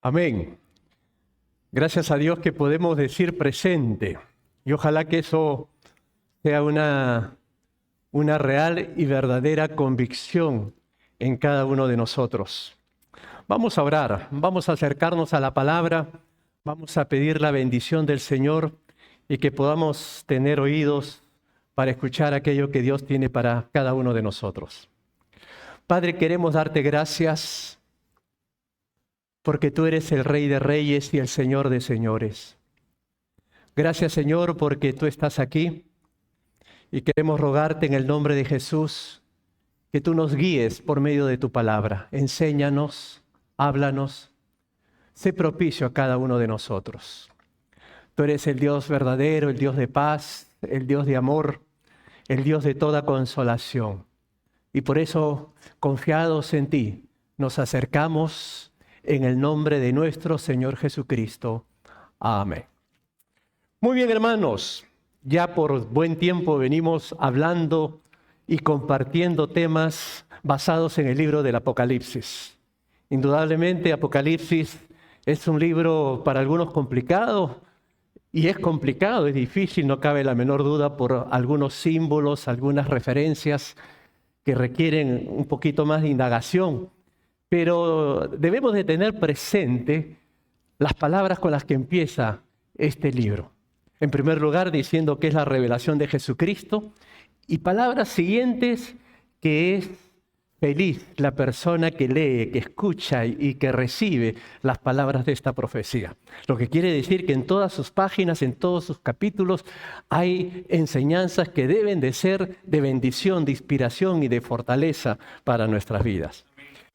Amén. Gracias a Dios que podemos decir presente. Y ojalá que eso sea una real y verdadera convicción en cada uno de nosotros. Vamos a orar, vamos a acercarnos a la palabra, vamos a pedir la bendición del Señor y que podamos tener oídos para escuchar aquello que Dios tiene para cada uno de nosotros. Padre, queremos darte gracias porque tú eres el Rey de Reyes y el Señor de Señores. Gracias, Señor, porque tú estás aquí y queremos rogarte en el nombre de Jesús que tú nos guíes por medio de tu palabra. Enséñanos, háblanos, sé propicio a cada uno de nosotros. Tú eres el Dios verdadero, el Dios de paz, el Dios de amor, el Dios de toda consolación. Y por eso, confiados en ti, nos acercamos en el nombre de nuestro Señor Jesucristo. Amén. Muy bien, hermanos, ya por buen tiempo venimos hablando y compartiendo temas basados en el libro del Apocalipsis. Indudablemente, Apocalipsis es un libro para algunos complicado, y es complicado, es difícil, no cabe la menor duda, por algunos símbolos, algunas referencias que requieren un poquito más de indagación. Pero debemos de tener presente las palabras con las que empieza este libro. En primer lugar, diciendo que es la revelación de Jesucristo, y palabras siguientes que es feliz la persona que lee, que escucha y que recibe las palabras de esta profecía. Lo que quiere decir que en todas sus páginas, en todos sus capítulos, hay enseñanzas que deben de ser de bendición, de inspiración y de fortaleza para nuestras vidas.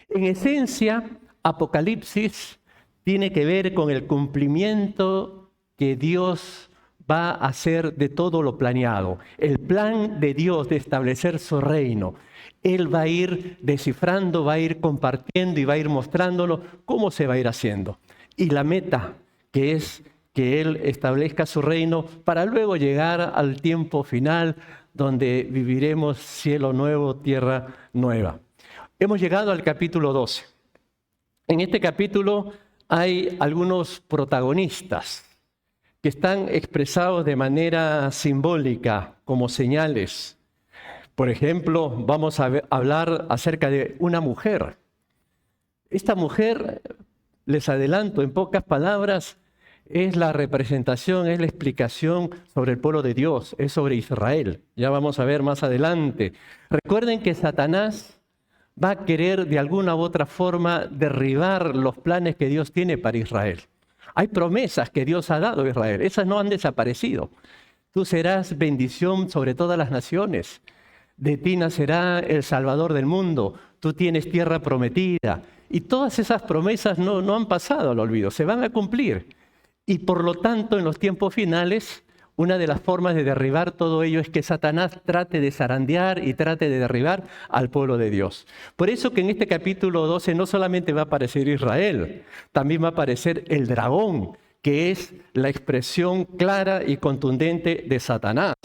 En esencia, Apocalipsis tiene que ver con el cumplimiento que Dios va a hacer de todo lo planeado. El plan de Dios de establecer su reino. Él va a ir descifrando, va a ir compartiendo y va a ir mostrándolo cómo se va a ir haciendo. Y la meta, que es que Él establezca su reino para luego llegar al tiempo final donde viviremos cielo nuevo, tierra nueva. Hemos llegado al capítulo 12. En este capítulo hay algunos protagonistas que están expresados de manera simbólica, como señales. Por ejemplo, vamos a hablar acerca de una mujer. Esta mujer, les adelanto en pocas palabras, es la representación, es la explicación sobre el pueblo de Dios, es sobre Israel. Ya vamos a ver más adelante. Recuerden que Satanás va a querer de alguna u otra forma derribar los planes que Dios tiene para Israel. Hay promesas que Dios ha dado a Israel, esas no han desaparecido. Tú serás bendición sobre todas las naciones. De ti nacerá el Salvador del mundo. Tú tienes tierra prometida. Y todas esas promesas no han pasado al olvido, se van a cumplir. Y por lo tanto, en los tiempos finales, una de las formas de derribar todo ello es que Satanás trate de zarandear y trate de derribar al pueblo de Dios. Por eso que en este capítulo 12 no solamente va a aparecer Israel, también va a aparecer el dragón, que es la expresión clara y contundente de Satanás.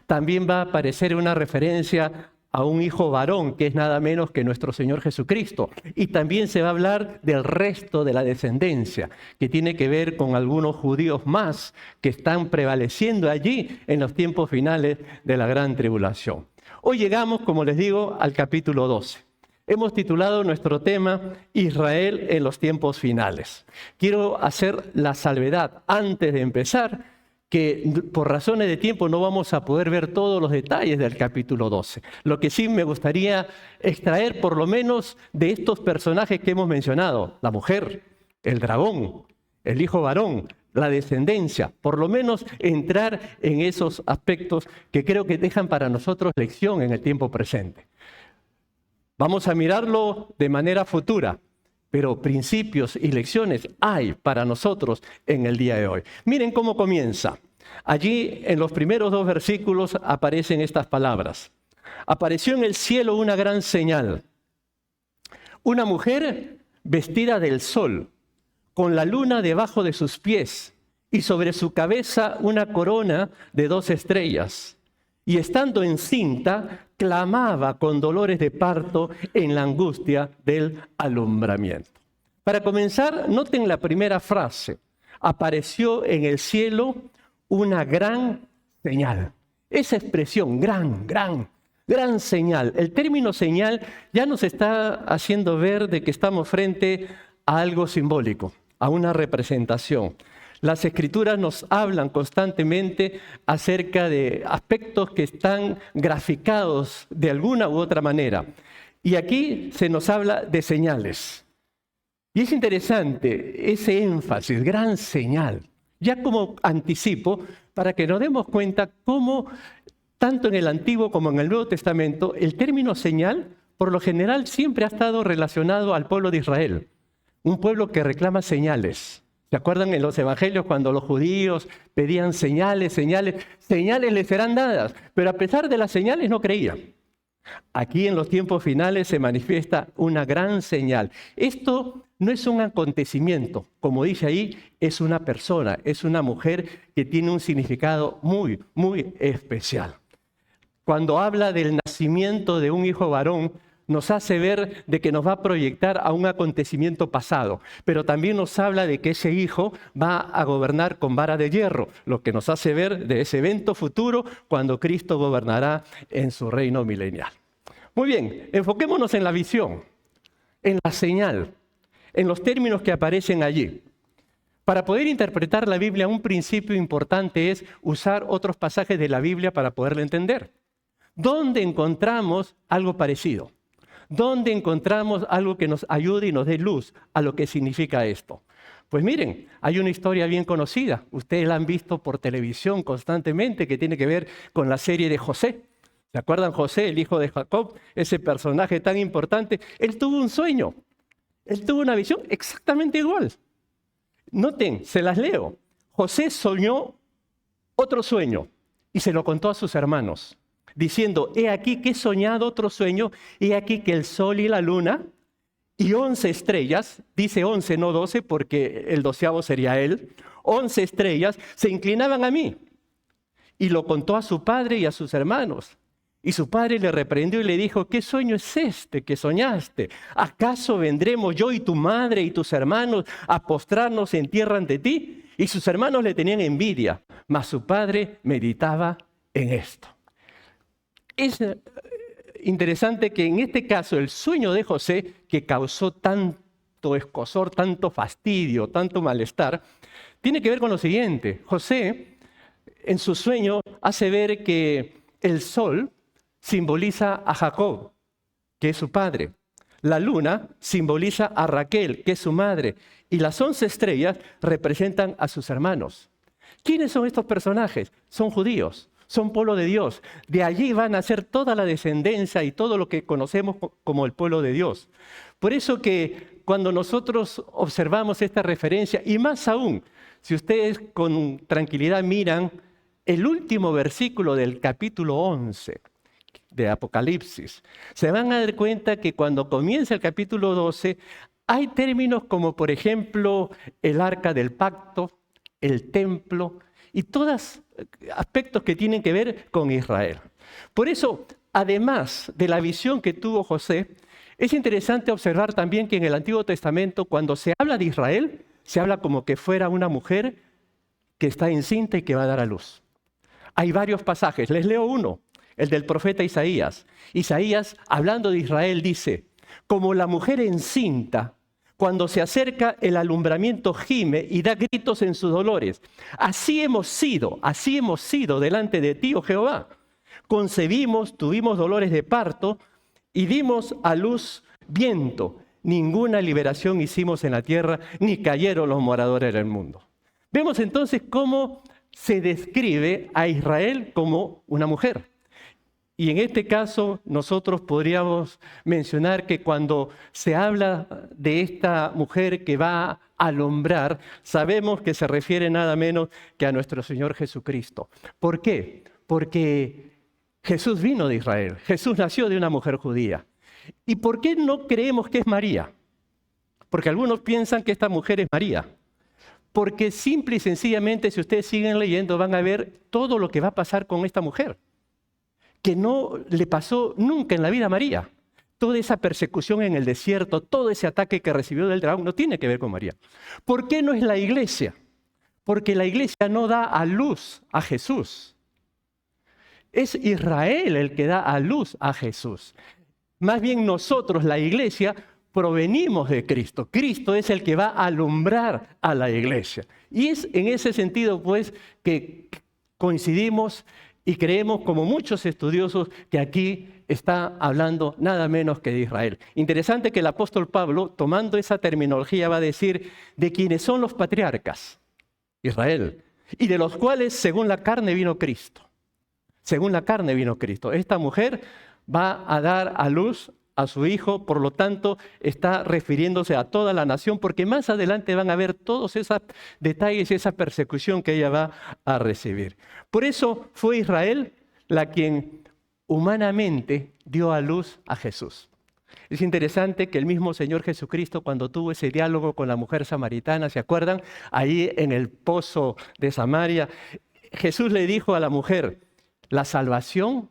También va a aparecer una referencia a un hijo varón, que es nada menos que nuestro Señor Jesucristo. Y también se va a hablar del resto de la descendencia, que tiene que ver con algunos judíos más que están prevaleciendo allí en los tiempos finales de la gran tribulación. Hoy llegamos, como les digo, al capítulo 12. Hemos titulado nuestro tema Israel en los tiempos finales. Quiero hacer la salvedad antes de empezar, que por razones de tiempo no vamos a poder ver todos los detalles del capítulo 12. Lo que sí me gustaría extraer por lo menos de estos personajes que hemos mencionado, la mujer, el dragón, el hijo varón, la descendencia, por lo menos entrar en esos aspectos que creo que dejan para nosotros lección en el tiempo presente. Vamos a mirarlo de manera futura, pero principios y lecciones hay para nosotros en el día de hoy. Miren cómo comienza. Allí en los primeros 2 versículos aparecen estas palabras. Apareció en el cielo una gran señal. Una mujer vestida del sol, con la luna debajo de sus pies y sobre su cabeza una corona de 2 estrellas. Y estando encinta, clamaba con dolores de parto en la angustia del alumbramiento. Para comenzar, noten la primera frase. Apareció en el cielo una gran señal. Esa expresión, gran señal. El término señal ya nos está haciendo ver de que estamos frente a algo simbólico, a una representación. Las Escrituras nos hablan constantemente acerca de aspectos que están graficados de alguna u otra manera. Y aquí se nos habla de señales. Y es interesante ese énfasis, gran señal, ya como anticipo, para que nos demos cuenta cómo, tanto en el Antiguo como en el Nuevo Testamento, el término señal, por lo general, siempre ha estado relacionado al pueblo de Israel. Un pueblo que reclama señales. ¿Se acuerdan en los evangelios cuando los judíos pedían señales les serán dadas? Pero a pesar de las señales no creían. Aquí en los tiempos finales se manifiesta una gran señal. Esto no es un acontecimiento, como dice ahí, es una persona, es una mujer que tiene un significado muy, muy especial. Cuando habla del nacimiento de un hijo varón, nos hace ver de que nos va a proyectar a un acontecimiento pasado, pero también nos habla de que ese hijo va a gobernar con vara de hierro, lo que nos hace ver de ese evento futuro cuando Cristo gobernará en su reino milenial. Muy bien, enfoquémonos en la visión, en la señal, en los términos que aparecen allí. Para poder interpretar la Biblia, un principio importante es usar otros pasajes de la Biblia para poderla entender. ¿Dónde encontramos algo parecido? ¿Dónde encontramos algo que nos ayude y nos dé luz a lo que significa esto? Pues miren, hay una historia bien conocida. Ustedes la han visto por televisión constantemente que tiene que ver con la serie de José. ¿Se acuerdan José, el hijo de Jacob? Ese personaje tan importante. Él tuvo un sueño. Él tuvo una visión exactamente igual. Noten, se las leo. José soñó otro sueño y se lo contó a sus hermanos, diciendo, he aquí que he soñado otro sueño, he aquí que el sol y la luna y 11 estrellas, dice 11, no 12, porque el 12avo sería él, 11 estrellas se inclinaban a mí. Y lo contó a su padre y a sus hermanos. Y su padre le reprendió y le dijo, ¿qué sueño es este que soñaste? ¿Acaso vendremos yo y tu madre y tus hermanos a postrarnos en tierra ante ti? Y sus hermanos le tenían envidia, mas su padre meditaba en esto. Es interesante que en este caso el sueño de José, que causó tanto escozor, tanto fastidio, tanto malestar, tiene que ver con lo siguiente. José, en su sueño, hace ver que el sol simboliza a Jacob, que es su padre. La luna simboliza a Raquel, que es su madre. Y las 11 estrellas representan a sus hermanos. ¿Quiénes son estos personajes? Son judíos. Son pueblo de Dios. De allí van a ser toda la descendencia y todo lo que conocemos como el pueblo de Dios. Por eso que cuando nosotros observamos esta referencia, y más aún, si ustedes con tranquilidad miran el último versículo del capítulo 11 de Apocalipsis, se van a dar cuenta que cuando comienza el capítulo 12, hay términos como, por ejemplo, el arca del pacto, el templo, y todos aspectos que tienen que ver con Israel. Por eso, además de la visión que tuvo José, es interesante observar también que en el Antiguo Testamento, cuando se habla de Israel, se habla como que fuera una mujer que está encinta y que va a dar a luz. Hay varios pasajes, les leo uno, el del profeta Isaías. Isaías, hablando de Israel, dice, como la mujer encinta, cuando se acerca el alumbramiento gime y da gritos en sus dolores. Así hemos sido delante de ti, oh Jehová. Concebimos, tuvimos dolores de parto y dimos a luz viento. Ninguna liberación hicimos en la tierra, ni cayeron los moradores del mundo. Vemos entonces cómo se describe a Israel como una mujer. Y en este caso nosotros podríamos mencionar que cuando se habla de esta mujer que va a alumbrar, sabemos que se refiere nada menos que a nuestro Señor Jesucristo. ¿Por qué? Porque Jesús vino de Israel, Jesús nació de una mujer judía. ¿Y por qué no creemos que es María? Porque algunos piensan que esta mujer es María. Porque simple y sencillamente, si ustedes siguen leyendo, van a ver todo lo que va a pasar con esta mujer, que no le pasó nunca en la vida a María. toda esa persecución en el desierto, todo ese ataque que recibió del dragón, no tiene que ver con María. ¿Por qué no es la iglesia? Porque la iglesia no da a luz a Jesús. Es Israel el que da a luz a Jesús. Más bien nosotros, la iglesia, provenimos de Cristo. Cristo es el que va a alumbrar a la iglesia. Y es en ese sentido, pues, que coincidimos y creemos, como muchos estudiosos, que aquí está hablando nada menos que de Israel. Interesante que el apóstol Pablo, tomando esa terminología, va a decir de quienes son los patriarcas, Israel, y de los cuales según la carne vino Cristo. Según la carne vino Cristo. Esta mujer va a dar a luz a su hijo, por lo tanto está refiriéndose a toda la nación, porque más adelante van a ver todos esos detalles y esa persecución que ella va a recibir. Por eso fue Israel la quien humanamente dio a luz a Jesús. Es interesante que el mismo Señor Jesucristo, cuando tuvo ese diálogo con la mujer samaritana, ¿se acuerdan? Ahí en el pozo de Samaria, Jesús le dijo a la mujer, la salvación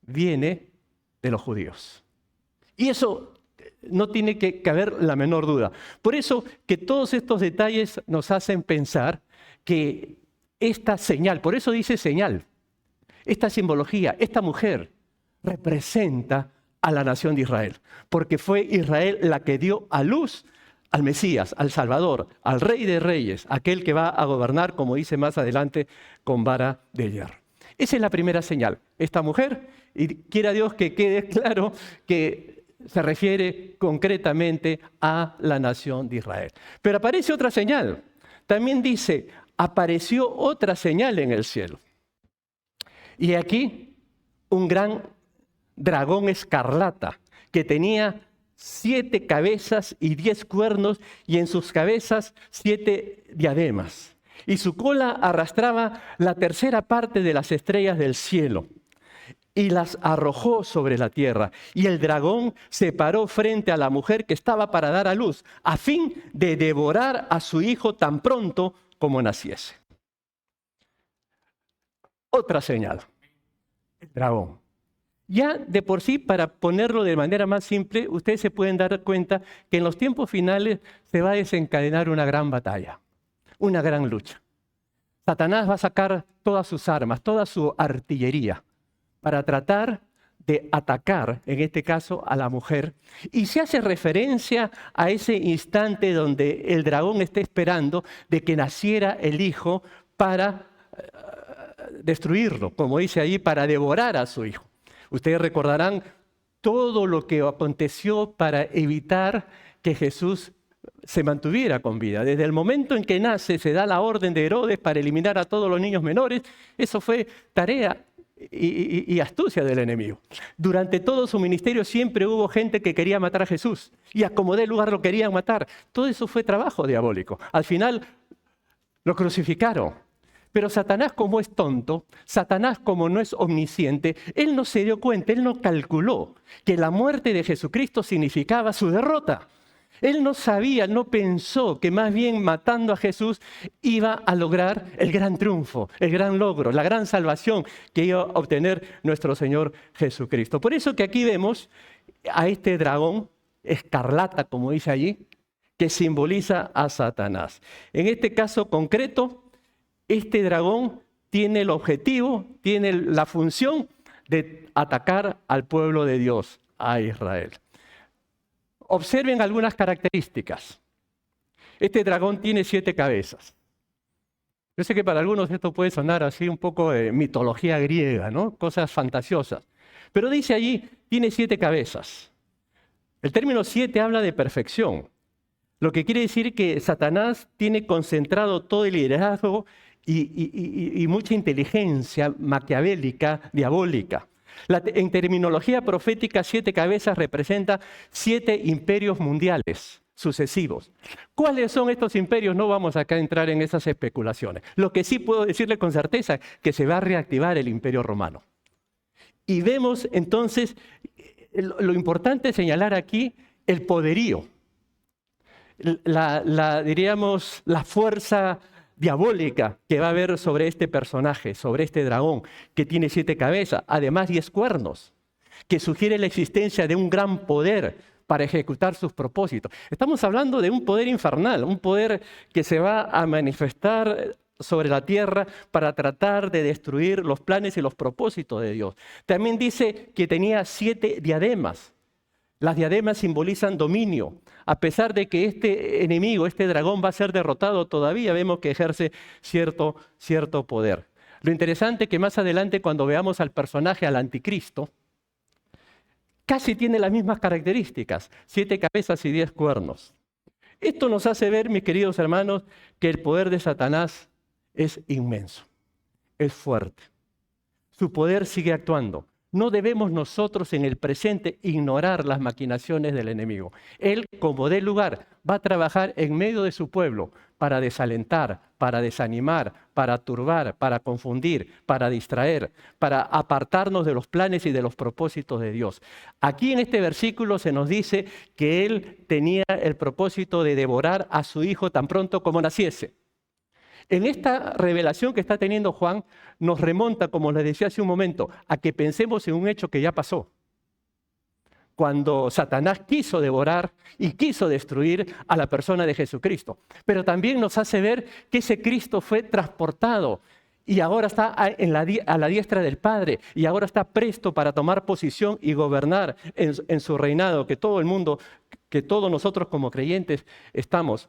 viene de los judíos. Y eso no tiene que caber la menor duda. Por eso que todos estos detalles nos hacen pensar que esta señal, por eso dice señal, esta simbología, esta mujer representa a la nación de Israel, porque fue Israel la que dio a luz al Mesías, al Salvador, al Rey de Reyes, aquel que va a gobernar, como dice más adelante, con vara de hierro. Esa es la primera señal. Esta mujer, y quiera Dios que quede claro que se refiere concretamente a la nación de Israel. Pero aparece otra señal. También dice, apareció otra señal en el cielo. Y aquí un gran dragón escarlata que tenía 7 cabezas y 10 cuernos y en sus cabezas 7 diademas. Y su cola arrastraba la tercera parte de las estrellas del cielo y las arrojó sobre la tierra. Y el dragón se paró frente a la mujer que estaba para dar a luz, a fin de devorar a su hijo tan pronto como naciese. Otra señal, el dragón. Ya de por sí, para ponerlo de manera más simple, ustedes se pueden dar cuenta que en los tiempos finales se va a desencadenar una gran batalla, una gran lucha. Satanás va a sacar todas sus armas, toda su artillería, para tratar de atacar, en este caso, a la mujer. Y se hace referencia a ese instante donde el dragón está esperando de que naciera el hijo para destruirlo, como dice ahí, para devorar a su hijo. Ustedes recordarán todo lo que aconteció para evitar que Jesús se mantuviera con vida. Desde el momento en que nace, se da la orden de Herodes para eliminar a todos los niños menores. Eso fue tarea y astucia del enemigo. Durante todo su ministerio siempre hubo gente que quería matar a Jesús y a como dé lugar lo querían matar. Todo eso fue trabajo diabólico. Al final lo crucificaron. Pero Satanás, como es tonto, Satanás, como no es omnisciente, él no se dio cuenta, él no calculó que la muerte de Jesucristo significaba su derrota. Él no sabía, no pensó que más bien matando a Jesús iba a lograr el gran triunfo, el gran logro, la gran salvación que iba a obtener nuestro Señor Jesucristo. Por eso que aquí vemos a este dragón escarlata, como dice allí, que simboliza a Satanás. En este caso concreto, este dragón tiene el objetivo, tiene la función de atacar al pueblo de Dios, a Israel. Observen algunas características. Este dragón tiene 7 cabezas. Yo sé que para algunos esto puede sonar así un poco de mitología griega, ¿no? Cosas fantasiosas. Pero dice allí, tiene 7 cabezas. El término 7 habla de perfección. Lo que quiere decir que Satanás tiene concentrado todo el liderazgo y mucha inteligencia maquiavélica, diabólica. En terminología profética, 7 cabezas representa 7 imperios mundiales sucesivos. ¿Cuáles son estos imperios? No vamos acá a entrar en esas especulaciones. Lo que sí puedo decirle con certeza es que se va a reactivar el imperio romano. Y vemos entonces, lo importante es señalar aquí el poderío, diríamos, la fuerza diabólica que va a haber sobre este personaje, sobre este dragón, que tiene 7 cabezas, además 10 cuernos. que sugiere la existencia de un gran poder para ejecutar sus propósitos. Estamos hablando de un poder infernal, un poder que se va a manifestar sobre la tierra para tratar de destruir los planes y los propósitos de Dios. También dice que tenía 7 diademas. Las diademas simbolizan dominio. A pesar de que este enemigo, este dragón va a ser derrotado, todavía vemos que ejerce cierto poder. Lo interesante es que más adelante, cuando veamos al personaje, al anticristo, casi tiene las mismas características, 7 cabezas y 10 cuernos. Esto nos hace ver, mis queridos hermanos, que el poder de Satanás es inmenso, es fuerte. Su poder sigue actuando. No debemos nosotros en el presente ignorar las maquinaciones del enemigo. Él, como dé lugar, va a trabajar en medio de su pueblo para desalentar, para desanimar, para turbar, para confundir, para distraer, para apartarnos de los planes y de los propósitos de Dios. Aquí en este versículo se nos dice que él tenía el propósito de devorar a su hijo tan pronto como naciese. En esta revelación que está teniendo Juan, nos remonta, como les decía hace un momento, a que pensemos en un hecho que ya pasó. Cuando Satanás quiso devorar y quiso destruir a la persona de Jesucristo. Pero también nos hace ver que ese Cristo fue transportado y ahora está a la diestra del Padre y ahora está presto para tomar posición y gobernar en su reinado, que todo el mundo, que todos nosotros como creyentes estamos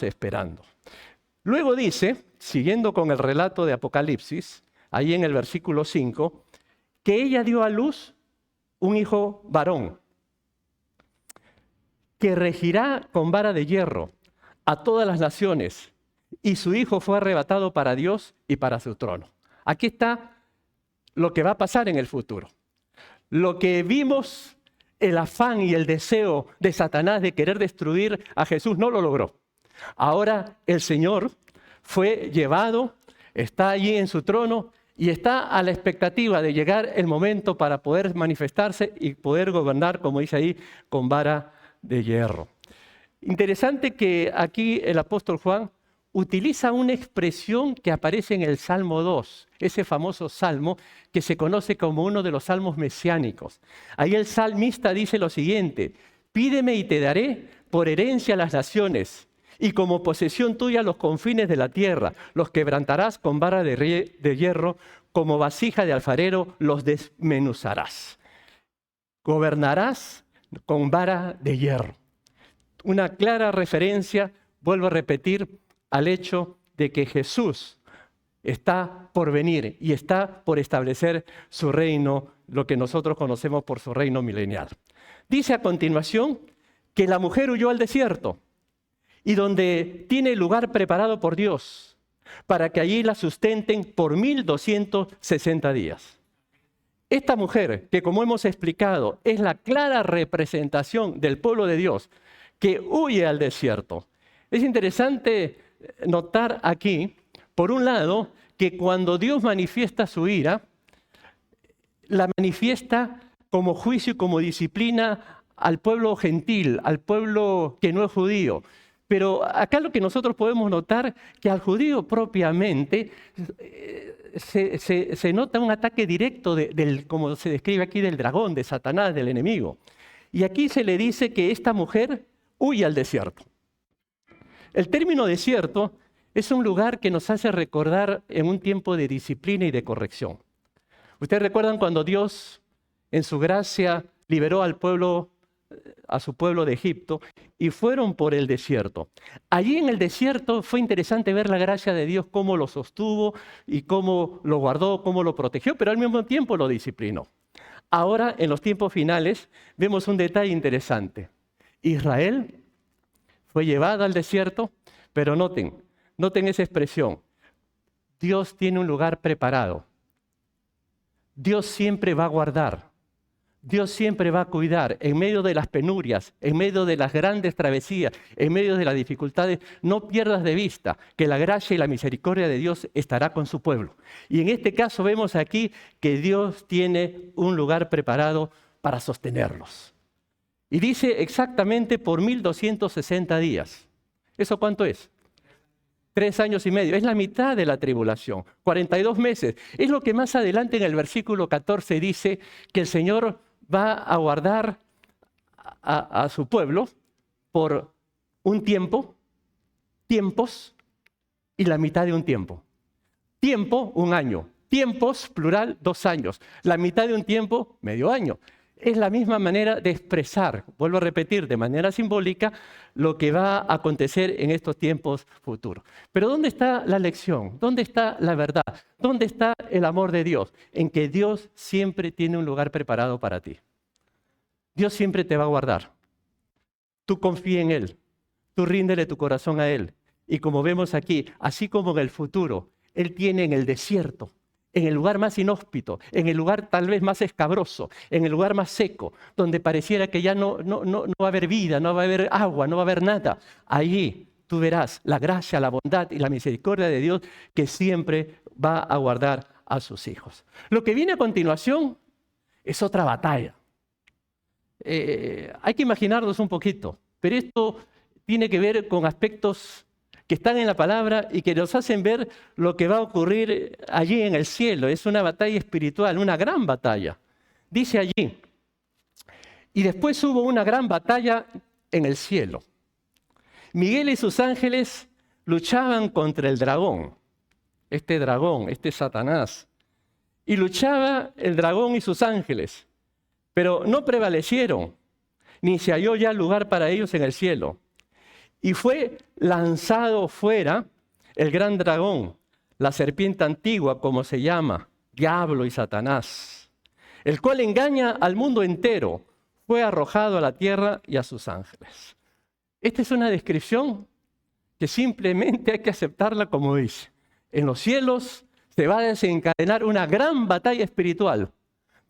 esperando. Luego dice, siguiendo con el relato de Apocalipsis, ahí en el versículo 5, que ella dio a luz un hijo varón, que regirá con vara de hierro a todas las naciones, y su hijo fue arrebatado para Dios y para su trono. Aquí está lo que va a pasar en el futuro. Lo que vimos, el afán y el deseo de Satanás de querer destruir a Jesús, no lo logró. Ahora el Señor fue llevado, está allí en su trono y está a la expectativa de llegar el momento para poder manifestarse y poder gobernar, como dice ahí, con vara de hierro. Interesante que aquí el apóstol Juan utiliza una expresión que aparece en el Salmo 2, ese famoso salmo que se conoce como uno de los salmos mesiánicos. Ahí el salmista dice lo siguiente: pídeme y te daré por herencia a las naciones, y como posesión tuya los confines de la tierra. Los quebrantarás con vara de hierro, como vasija de alfarero los desmenuzarás. Gobernarás con vara de hierro. Una clara referencia, vuelvo a repetir, al hecho de que Jesús está por venir y está por establecer su reino, lo que nosotros conocemos por su reino milenial. Dice a continuación que la mujer huyó al desierto, y donde tiene lugar preparado por Dios, para que allí la sustenten por 1260 días. Esta mujer, que como hemos explicado, es la clara representación del pueblo de Dios, que huye al desierto. Es interesante notar aquí, por un lado, que cuando Dios manifiesta su ira, la manifiesta como juicio y como disciplina al pueblo gentil, al pueblo que no es judío. Pero acá lo que nosotros podemos notar, que al judío propiamente se nota un ataque directo, como se describe aquí, del dragón, de Satanás, del enemigo. Y aquí se le dice que esta mujer huye al desierto. El término desierto es un lugar que nos hace recordar en un tiempo de disciplina y de corrección. Ustedes recuerdan cuando Dios, en su gracia, liberó al pueblo, a su pueblo de Egipto, y fueron por el desierto. Allí en el desierto fue interesante ver la gracia de Dios, cómo lo sostuvo y cómo lo guardó, cómo lo protegió, pero al mismo tiempo lo disciplinó. Ahora, en los tiempos finales, vemos un detalle interesante. Israel fue llevada al desierto, pero noten esa expresión. Dios tiene un lugar preparado. Dios siempre va a guardar. Dios siempre va a cuidar en medio de las penurias, en medio de las grandes travesías, en medio de las dificultades. No pierdas de vista que la gracia y la misericordia de Dios estará con su pueblo. Y en este caso vemos aquí que Dios tiene un lugar preparado para sostenerlos. Y dice exactamente por 1260 días. ¿Eso cuánto es? 3 años y medio. Es la mitad de la tribulación. 42 meses. Es lo que más adelante en el versículo 14 dice que el Señor va a guardar a su pueblo por un tiempo, tiempos y la mitad de un tiempo. Tiempo, 1 año. Tiempos, plural, 2 años. La mitad de un tiempo, medio año. Es la misma manera de expresar, vuelvo a repetir, de manera simbólica, lo que va a acontecer en estos tiempos futuros. Pero ¿dónde está la lección? ¿Dónde está la verdad? ¿Dónde está el amor de Dios? En que Dios siempre tiene un lugar preparado para ti. Dios siempre te va a guardar. Tú confía en Él. Tú ríndele tu corazón a Él. Y como vemos aquí, así como en el futuro, Él tiene en el desierto, en el lugar más inhóspito, en el lugar tal vez más escabroso, en el lugar más seco, donde pareciera que ya no va a haber vida, no va a haber agua, no va a haber nada. Allí tú verás la gracia, la bondad y la misericordia de Dios que siempre va a guardar a sus hijos. Lo que viene a continuación es otra batalla. Hay que imaginarnos un poquito, pero esto tiene que ver con aspectos que están en la palabra y que nos hacen ver lo que va a ocurrir allí en el cielo. Es una batalla espiritual, una gran batalla. Dice allí, y después hubo una gran batalla en el cielo. Miguel y sus ángeles luchaban contra el dragón, este Satanás. Y luchaba el dragón y sus ángeles, pero no prevalecieron, ni se halló ya lugar para ellos en el cielo. Y fue lanzado fuera el gran dragón, la serpiente antigua, como se llama, Diablo y Satanás, el cual engaña al mundo entero. Fue arrojado a la tierra y a sus ángeles. Esta es una descripción que simplemente hay que aceptarla como dice. En los cielos se va a desencadenar una gran batalla espiritual,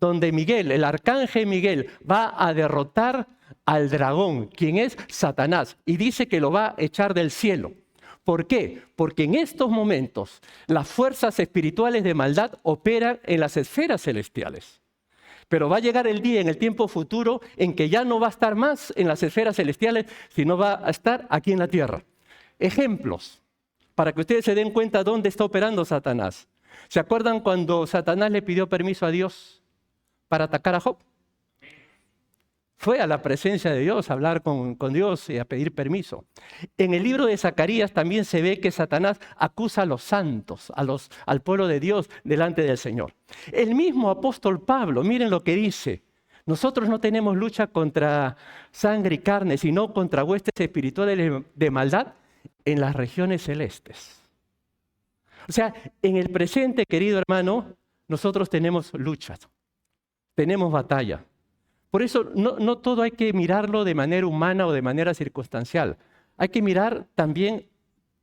donde Miguel, el arcángel Miguel, va a derrotar al dragón, quien es Satanás, y dice que lo va a echar del cielo. ¿Por qué? Porque en estos momentos las fuerzas espirituales de maldad operan en las esferas celestiales. Pero va a llegar el día en el tiempo futuro en que ya no va a estar más en las esferas celestiales, sino va a estar aquí en la tierra. Ejemplos, para que ustedes se den cuenta dónde está operando Satanás. ¿Se acuerdan cuando Satanás le pidió permiso a Dios para atacar a Job? Fue a la presencia de Dios a hablar con Dios y a pedir permiso. En el libro de Zacarías también se ve que Satanás acusa a los santos, al pueblo de Dios delante del Señor. El mismo apóstol Pablo, miren lo que dice. Nosotros no tenemos lucha contra sangre y carne, sino contra huestes espirituales de maldad en las regiones celestes. O sea, en el presente, querido hermano, nosotros tenemos luchas, tenemos batalla. Por eso no todo hay que mirarlo de manera humana o de manera circunstancial. Hay que mirar también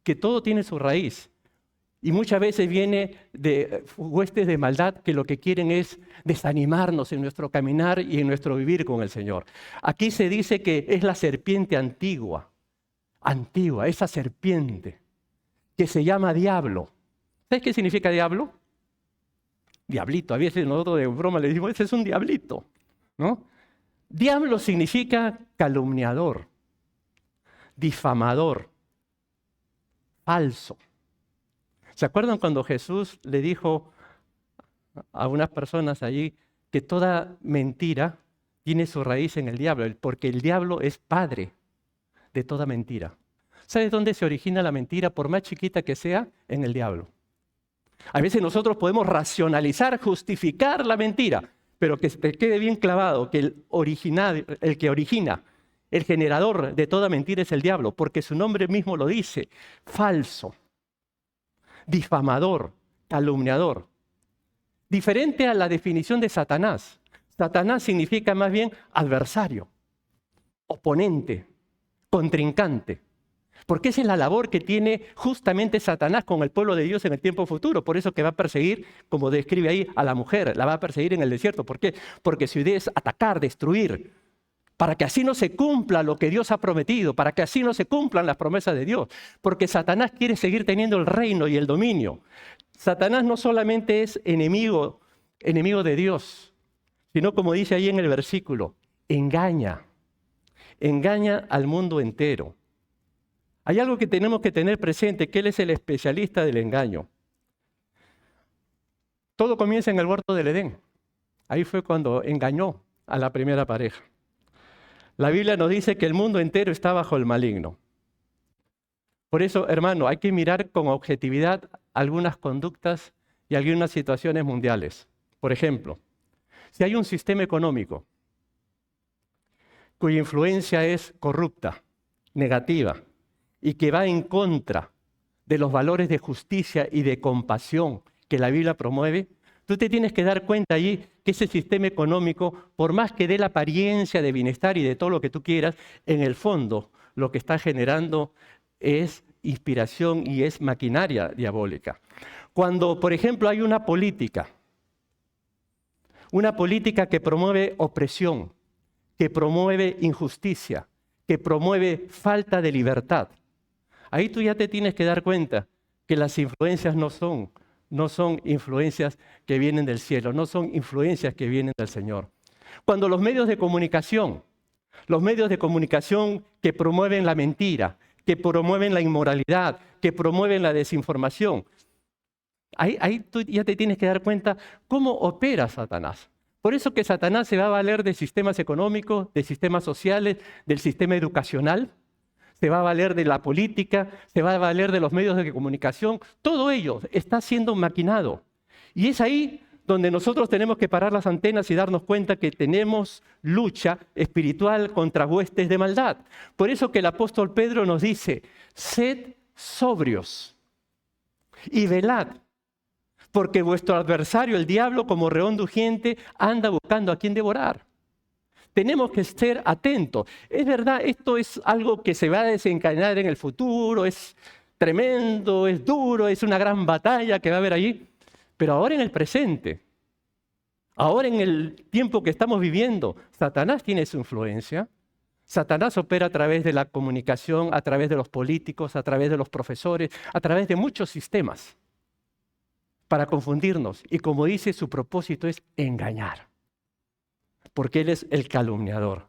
que todo tiene su raíz. Y muchas veces viene de huestes de maldad que lo que quieren es desanimarnos en nuestro caminar y en nuestro vivir con el Señor. Aquí se dice que es la serpiente antigua, esa serpiente que se llama diablo. ¿Sabes qué significa diablo? Diablito. A veces nosotros de broma le decimos, ese es un diablito, ¿no? Diablo significa calumniador, difamador, falso. ¿Se acuerdan cuando Jesús le dijo a unas personas allí que toda mentira tiene su raíz en el diablo? Porque el diablo es padre de toda mentira. ¿Sabes dónde se origina la mentira? Por más chiquita que sea, en el diablo. A veces nosotros podemos racionalizar, justificar la mentira, pero que te quede bien clavado que el que origina, el generador de toda mentira es el diablo, porque su nombre mismo lo dice, falso, difamador, calumniador. Diferente a la definición de Satanás. Satanás significa más bien adversario, oponente, contrincante. Porque esa es la labor que tiene justamente Satanás con el pueblo de Dios en el tiempo futuro. Por eso que va a perseguir, como describe ahí, a la mujer. La va a perseguir en el desierto. ¿Por qué? Porque su idea es atacar, destruir. Para que así no se cumpla lo que Dios ha prometido. Para que así no se cumplan las promesas de Dios. Porque Satanás quiere seguir teniendo el reino y el dominio. Satanás no solamente es enemigo de Dios, sino como dice ahí en el versículo, engaña al mundo entero. Hay algo que tenemos que tener presente, que Él es el especialista del engaño. Todo comienza en el huerto del Edén. Ahí fue cuando engañó a la primera pareja. La Biblia nos dice que el mundo entero está bajo el maligno. Por eso, hermano, hay que mirar con objetividad algunas conductas y algunas situaciones mundiales. Por ejemplo, si hay un sistema económico cuya influencia es corrupta, negativa, y que va en contra de los valores de justicia y de compasión que la Biblia promueve, tú te tienes que dar cuenta allí que ese sistema económico, por más que dé la apariencia de bienestar y de todo lo que tú quieras, en el fondo lo que está generando es inspiración y es maquinaria diabólica. Cuando, por ejemplo, hay una política que promueve opresión, que promueve injusticia, que promueve falta de libertad, ahí tú ya te tienes que dar cuenta que las influencias no son influencias que vienen del cielo, no son influencias que vienen del Señor. Cuando los medios de comunicación que promueven la mentira, que promueven la inmoralidad, que promueven la desinformación, ahí tú ya te tienes que dar cuenta cómo opera Satanás. Por eso que Satanás se va a valer de sistemas económicos, de sistemas sociales, del sistema educacional, se va a valer de la política, se va a valer de los medios de comunicación. Todo ello está siendo maquinado. Y es ahí donde nosotros tenemos que parar las antenas y darnos cuenta que tenemos lucha espiritual contra huestes de maldad. Por eso que el apóstol Pedro nos dice, sed sobrios y velad, porque vuestro adversario, el diablo, como león rugiente, anda buscando a quien devorar. Tenemos que estar atentos. Es verdad, esto es algo que se va a desencadenar en el futuro, es tremendo, es duro, es una gran batalla que va a haber allí. Pero ahora en el presente, ahora en el tiempo que estamos viviendo, Satanás tiene su influencia. Satanás opera a través de la comunicación, a través de los políticos, a través de los profesores, a través de muchos sistemas para confundirnos. Y como dice, su propósito es engañar, porque él es el calumniador.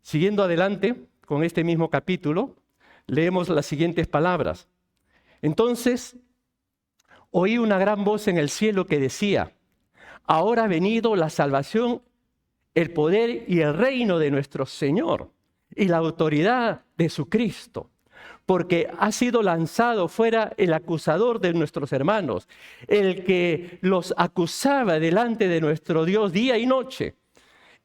Siguiendo adelante con este mismo capítulo, leemos las siguientes palabras. Entonces, oí una gran voz en el cielo que decía, ahora ha venido la salvación, el poder y el reino de nuestro Señor y la autoridad de su Cristo, porque ha sido lanzado fuera el acusador de nuestros hermanos, el que los acusaba delante de nuestro Dios día y noche.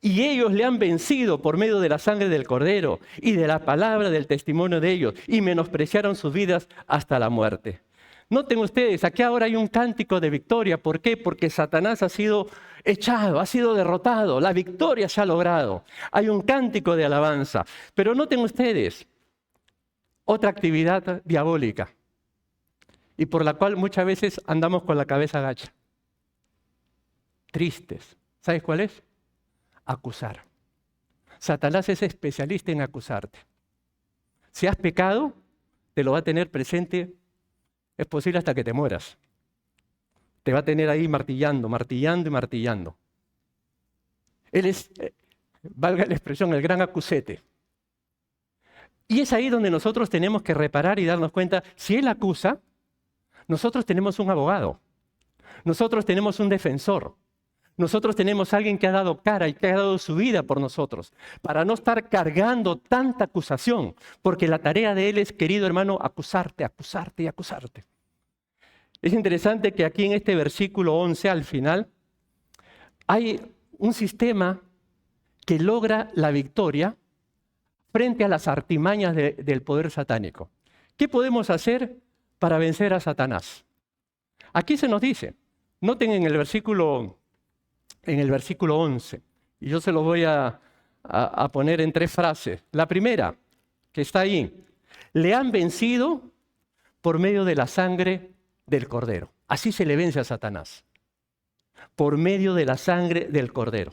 Y ellos le han vencido por medio de la sangre del Cordero y de la palabra del testimonio de ellos, y menospreciaron sus vidas hasta la muerte. Noten ustedes, aquí ahora hay un cántico de victoria. ¿Por qué? Porque Satanás ha sido echado, ha sido derrotado, la victoria se ha logrado. Hay un cántico de alabanza. Pero noten ustedes, otra actividad diabólica, y por la cual muchas veces andamos con la cabeza agacha. Tristes. ¿Sabes cuál es? Acusar. Satanás es especialista en acusarte. Si has pecado, te lo va a tener presente, es posible hasta que te mueras. Te va a tener ahí martillando, martillando y martillando. Él es, valga la expresión, el gran acusete. Y es ahí donde nosotros tenemos que reparar y darnos cuenta, si él acusa, nosotros tenemos un abogado, nosotros tenemos un defensor, nosotros tenemos a alguien que ha dado cara y que ha dado su vida por nosotros, para no estar cargando tanta acusación, porque la tarea de él es, querido hermano, acusarte, acusarte y acusarte. Es interesante que aquí en este versículo 11, al final, hay un sistema que logra la victoria frente a las artimañas del poder satánico. ¿Qué podemos hacer para vencer a Satanás? Aquí se nos dice, noten en el versículo 11, y yo se lo voy a poner en 3 frases. La primera, que está ahí, le han vencido por medio de la sangre del Cordero. Así se le vence a Satanás, por medio de la sangre del Cordero.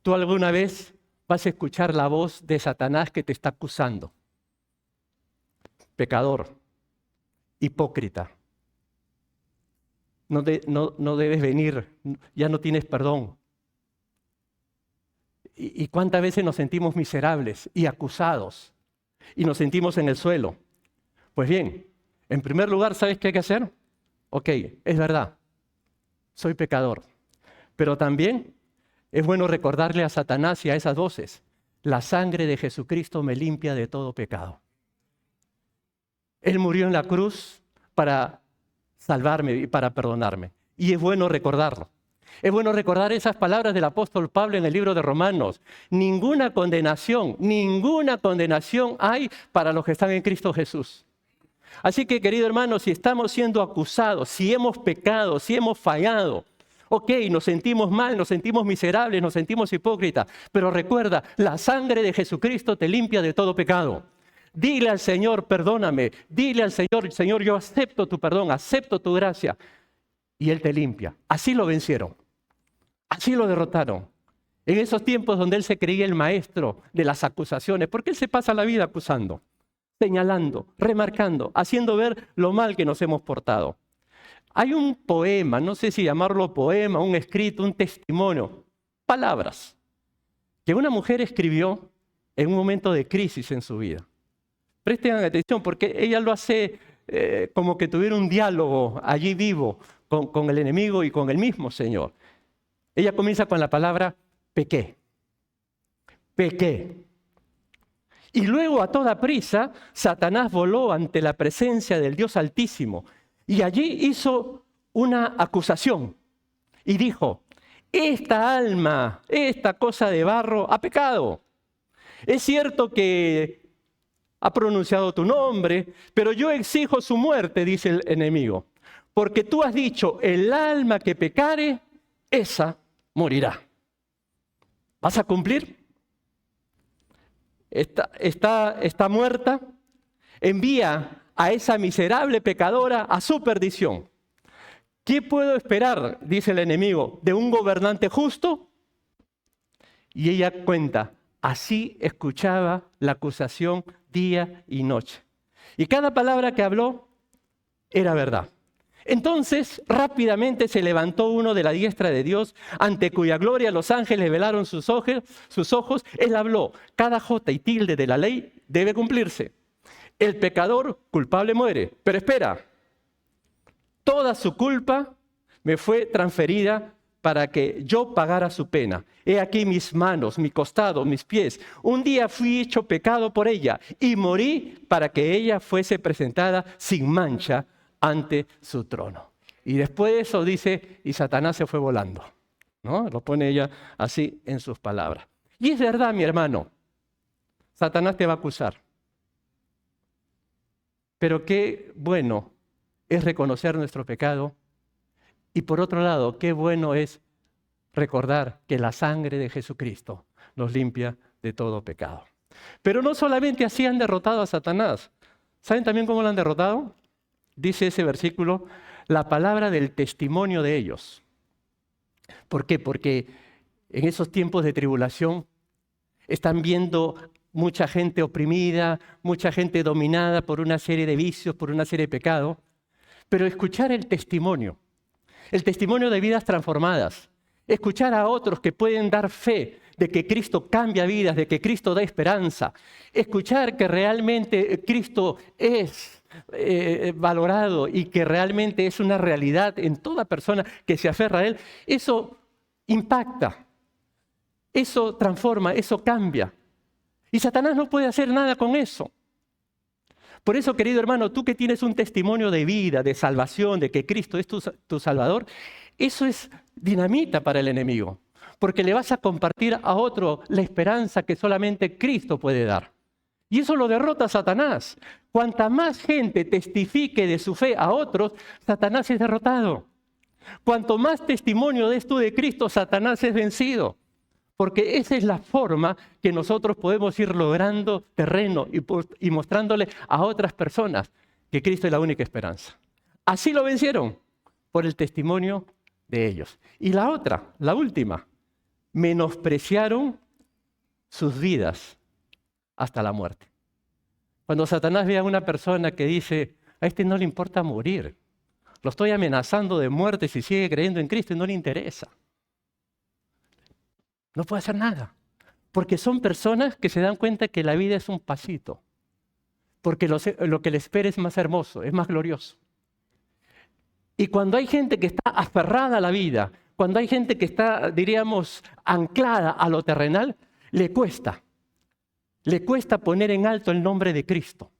¿Tú alguna vez vas a escuchar la voz de Satanás que te está acusando? Pecador, hipócrita, no debes venir, ya no tienes perdón. ¿Y cuántas veces nos sentimos miserables y acusados y nos sentimos en el suelo? Pues bien, en primer lugar, ¿sabes qué hay que hacer? Ok, es verdad, soy pecador, pero también Es bueno recordarle a Satanás y a esas voces: la sangre de Jesucristo me limpia de todo pecado. Él murió en la cruz para salvarme y para perdonarme. Y es bueno recordarlo. Es bueno recordar esas palabras del apóstol Pablo en el libro de Romanos. Ninguna condenación hay para los que están en Cristo Jesús. Así que, querido hermano, si estamos siendo acusados, si hemos pecado, si hemos fallado, ok, nos sentimos mal, nos sentimos miserables, nos sentimos hipócritas, pero recuerda, la sangre de Jesucristo te limpia de todo pecado. Dile al Señor: perdóname. Dile al Señor: Señor, yo acepto tu perdón, acepto tu gracia. Y Él te limpia. Así lo vencieron. Así lo derrotaron. En esos tiempos donde Él se creía el maestro de las acusaciones, porque Él se pasa la vida acusando, señalando, remarcando, haciendo ver lo mal que nos hemos portado. Hay un poema, no sé si llamarlo poema, un escrito, un testimonio, palabras, que una mujer escribió en un momento de crisis en su vida. Presten atención, porque ella lo hace como que tuviera un diálogo allí vivo con el enemigo y con el mismo Señor. Ella comienza con la palabra pequé. Pequé. Y luego, a toda prisa, Satanás voló ante la presencia del Dios Altísimo y allí hizo una acusación y dijo: esta alma, esta cosa de barro, ha pecado. Es cierto que ha pronunciado tu nombre, pero yo exijo su muerte, dice el enemigo, porque tú has dicho: el alma que pecare, esa morirá. ¿Vas a cumplir? Está muerta. Envía a esa miserable pecadora a su perdición. ¿Qué puedo esperar, dice el enemigo, de un gobernante justo? Y ella cuenta: así escuchaba la acusación día y noche. Y cada palabra que habló era verdad. Entonces, rápidamente se levantó uno de la diestra de Dios, ante cuya gloria los ángeles velaron sus ojos. Él habló: cada jota y tilde de la ley debe cumplirse. El pecador culpable muere. Pero espera, toda su culpa me fue transferida para que yo pagara su pena. He aquí mis manos, mi costado, mis pies. Un día fui hecho pecado por ella y morí para que ella fuese presentada sin mancha ante su trono. Y después de eso dice: y Satanás se fue volando, ¿no? Lo pone ella así en sus palabras. Y es verdad, mi hermano, Satanás te va a acusar. Pero qué bueno es reconocer nuestro pecado. Y por otro lado, qué bueno es recordar que la sangre de Jesucristo nos limpia de todo pecado. Pero no solamente así han derrotado a Satanás. ¿Saben también cómo lo han derrotado? Dice ese versículo: la palabra del testimonio de ellos. ¿Por qué? Porque en esos tiempos de tribulación están viendo mucha gente oprimida, mucha gente dominada por una serie de vicios, por una serie de pecados. Pero escuchar el testimonio de vidas transformadas, escuchar a otros que pueden dar fe de que Cristo cambia vidas, de que Cristo da esperanza, escuchar que realmente Cristo es valorado y que realmente es una realidad en toda persona que se aferra a Él, eso impacta, eso transforma, eso cambia. Y Satanás no puede hacer nada con eso. Por eso, querido hermano, tú que tienes un testimonio de vida, de salvación, de que Cristo es tu Salvador, eso es dinamita para el enemigo, porque le vas a compartir a otro la esperanza que solamente Cristo puede dar. Y eso lo derrota a Satanás. Cuanta más gente testifique de su fe a otros, Satanás es derrotado. Cuanto más testimonio des tú de Cristo, Satanás es vencido. Porque esa es la forma que nosotros podemos ir logrando terreno y mostrándole a otras personas que Cristo es la única esperanza. Así lo vencieron, por el testimonio de ellos. Y la otra, la última, menospreciaron sus vidas hasta la muerte. Cuando Satanás ve a una persona que dice: a este no le importa morir, lo estoy amenazando de muerte si sigue creyendo en Cristo y no le interesa. No puede hacer nada, porque son personas que se dan cuenta que la vida es un pasito, porque lo que le espera es más hermoso, es más glorioso. Y cuando hay gente que está aferrada a la vida, cuando hay gente que está, diríamos, anclada a lo terrenal, le cuesta poner en alto el nombre de Cristo.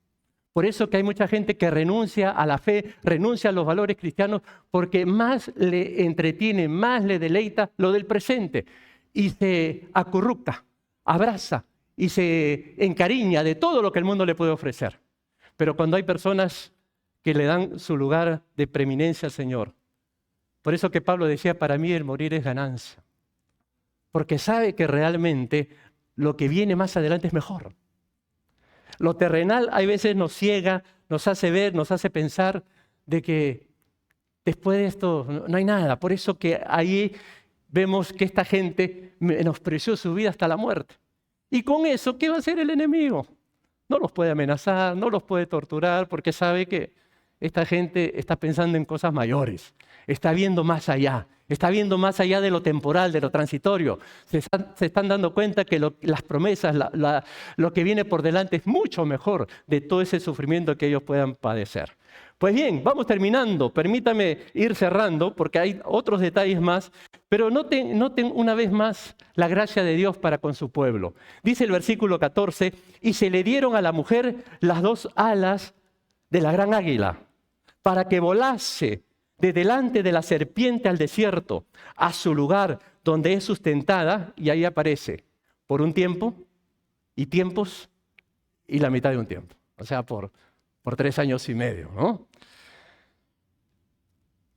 Por eso que hay mucha gente que renuncia a la fe, renuncia a los valores cristianos, porque más le entretiene, más le deleita lo del presente. Y se acurruca, abraza y se encariña de todo lo que el mundo le puede ofrecer. Pero cuando hay personas que le dan su lugar de preeminencia al Señor, por eso que Pablo decía, para mí el morir es ganancia. Porque sabe que realmente lo que viene más adelante es mejor. Lo terrenal hay veces nos ciega, nos hace ver, nos hace pensar de que después de esto no hay nada. Por eso que ahí vemos que esta gente menospreció su vida hasta la muerte. Y con eso, ¿qué va a hacer el enemigo? No los puede amenazar, no los puede torturar, porque sabe que esta gente está pensando en cosas mayores, está viendo más allá de lo temporal, de lo transitorio. Se están dando cuenta que las promesas, lo que viene por delante es mucho mejor de todo ese sufrimiento que ellos puedan padecer. Pues bien, vamos terminando. Permítame ir cerrando porque hay otros detalles más, pero noten una vez más la gracia de Dios para con su pueblo. Dice el versículo 14, y se le dieron a la mujer las 2 alas de la gran águila para que volase de delante de la serpiente al desierto, a su lugar donde es sustentada, y ahí aparece, por un tiempo, y tiempos, y la mitad de un tiempo. O sea, por 3 años y medio, ¿no?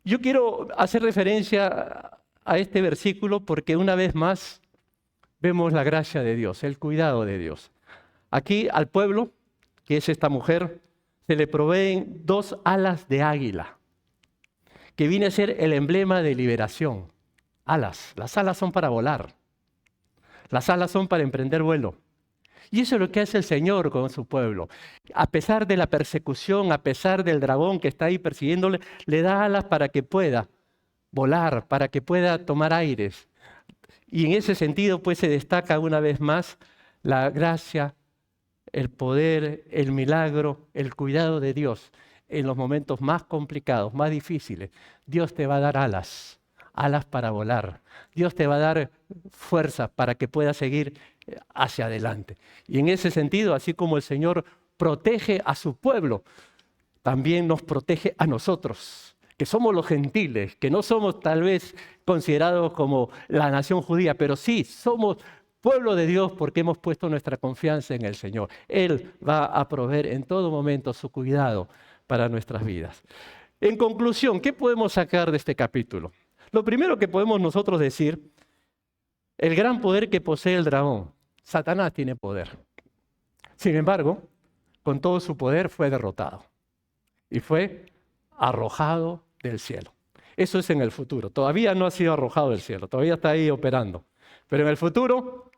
Yo quiero hacer referencia a este versículo porque una vez más vemos la gracia de Dios, el cuidado de Dios. Aquí al pueblo, que es esta mujer, se le proveen 2 alas de águila, que viene a ser el emblema de liberación. Alas. Las alas son para volar. Las alas son para emprender vuelo. Y eso es lo que hace el Señor con su pueblo. A pesar de la persecución, a pesar del dragón que está ahí persiguiéndole, le da alas para que pueda volar, para que pueda tomar aires. Y en ese sentido, pues se destaca una vez más la gracia, el poder, el milagro, el cuidado de Dios. En los momentos más complicados, más difíciles, Dios te va a dar alas para volar. Dios te va a dar fuerza para que puedas seguir hacia adelante. Y en ese sentido, así como el Señor protege a su pueblo, también nos protege a nosotros, que somos los gentiles, que no somos tal vez considerados como la nación judía, pero sí somos pueblo de Dios porque hemos puesto nuestra confianza en el Señor. Él va a proveer en todo momento su cuidado para nuestras vidas. En conclusión, ¿qué podemos sacar de este capítulo? Lo primero que podemos nosotros decir, el gran poder que posee el dragón. Satanás tiene poder. Sin embargo, con todo su poder fue derrotado y fue arrojado del cielo. Eso es en el futuro. Todavía no ha sido arrojado del cielo, todavía está ahí operando. Pero en el futuro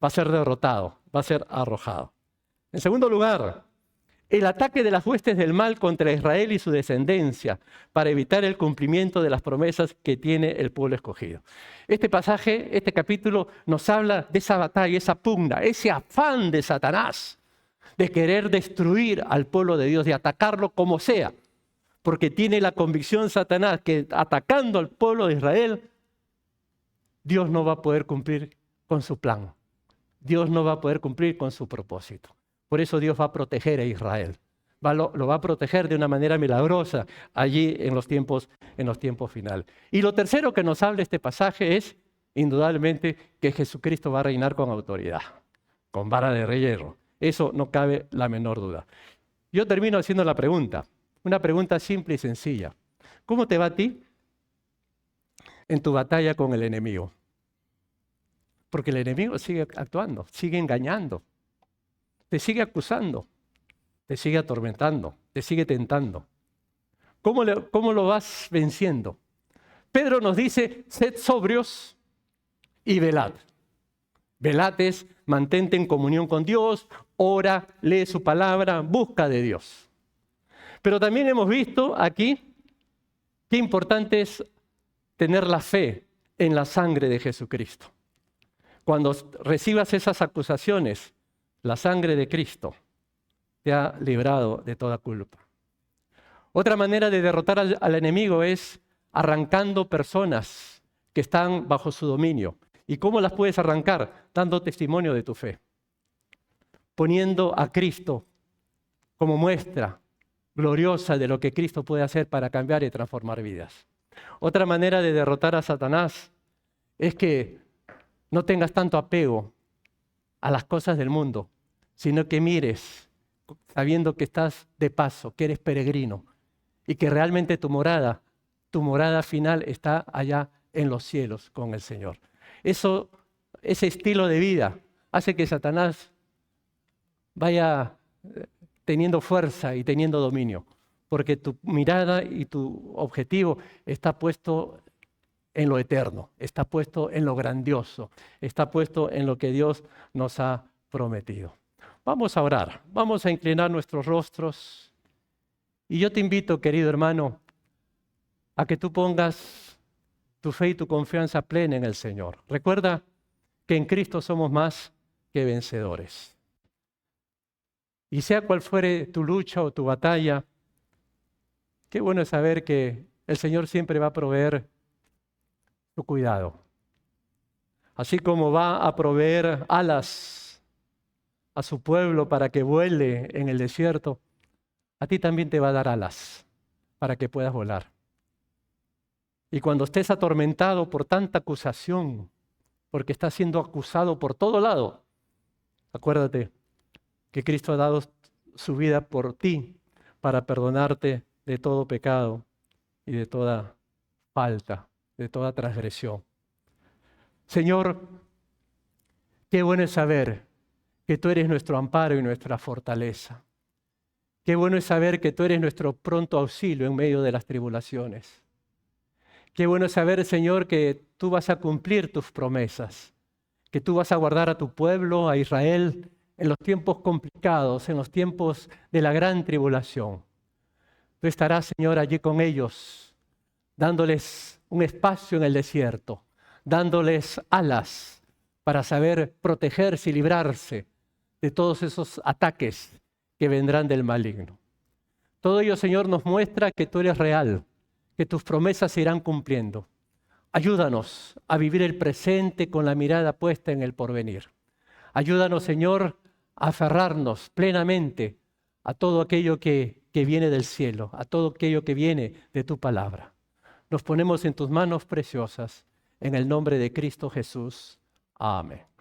va a ser derrotado, va a ser arrojado. En segundo lugar, el ataque de las huestes del mal contra Israel y su descendencia para evitar el cumplimiento de las promesas que tiene el pueblo escogido. Este pasaje, este capítulo nos habla de esa batalla, esa pugna, ese afán de Satanás de querer destruir al pueblo de Dios, de atacarlo como sea, porque tiene la convicción Satanás que atacando al pueblo de Israel, Dios no va a poder cumplir con su plan. Dios no va a poder cumplir con su propósito. Por eso Dios va a proteger a Israel. Lo va a proteger de una manera milagrosa allí en los tiempos finales. Y lo tercero que nos habla este pasaje es, indudablemente, que Jesucristo va a reinar con autoridad, con vara de hierro. Eso no cabe la menor duda. Yo termino haciendo la pregunta, una pregunta simple y sencilla. ¿Cómo te va a ti en tu batalla con el enemigo? Porque el enemigo sigue actuando, sigue engañando. Te sigue acusando, te sigue atormentando, te sigue tentando. ¿Cómo lo vas venciendo? Pedro nos dice, sed sobrios y velad. Velad es mantente en comunión con Dios, ora, lee su palabra, busca de Dios. Pero también hemos visto aquí qué importante es tener la fe en la sangre de Jesucristo. Cuando recibas esas acusaciones, la sangre de Cristo te ha librado de toda culpa. Otra manera de derrotar al enemigo es arrancando personas que están bajo su dominio. ¿Y cómo las puedes arrancar? Dando testimonio de tu fe, poniendo a Cristo como muestra gloriosa de lo que Cristo puede hacer para cambiar y transformar vidas. Otra manera de derrotar a Satanás es que no tengas tanto apego a las cosas del mundo, sino que mires sabiendo que estás de paso, que eres peregrino y que realmente tu morada final está allá en los cielos con el Señor. Ese estilo de vida hace que Satanás vaya teniendo fuerza y teniendo dominio, porque tu mirada y tu objetivo está puesto en lo eterno, está puesto en lo grandioso, está puesto en lo que Dios nos ha prometido. Vamos a orar, vamos a inclinar nuestros rostros y yo te invito, querido hermano, a que tú pongas tu fe y tu confianza plena en el Señor. Recuerda que en Cristo somos más que vencedores. Y sea cual fuere tu lucha o tu batalla, qué bueno es saber que el Señor siempre va a proveer su cuidado. Así como va a proveer alas a su pueblo para que vuele en el desierto, a ti también te va a dar alas para que puedas volar. Y cuando estés atormentado por tanta acusación, porque estás siendo acusado por todo lado, acuérdate que Cristo ha dado su vida por ti para perdonarte de todo pecado y de toda falta, de toda transgresión. Señor, qué bueno es saber que tú eres nuestro amparo y nuestra fortaleza. Qué bueno es saber que tú eres nuestro pronto auxilio en medio de las tribulaciones. Qué bueno es saber, Señor, que tú vas a cumplir tus promesas, que tú vas a guardar a tu pueblo, a Israel, en los tiempos complicados, en los tiempos de la gran tribulación. Tú estarás, Señor, allí con ellos, dándoles un espacio en el desierto, dándoles alas para saber protegerse y librarse de todos esos ataques que vendrán del maligno. Todo ello, Señor, nos muestra que tú eres real, que tus promesas se irán cumpliendo. Ayúdanos a vivir el presente con la mirada puesta en el porvenir. Ayúdanos, Señor, a aferrarnos plenamente a todo aquello que viene del cielo, a todo aquello que viene de tu palabra. Nos ponemos en tus manos preciosas, en el nombre de Cristo Jesús. Amén.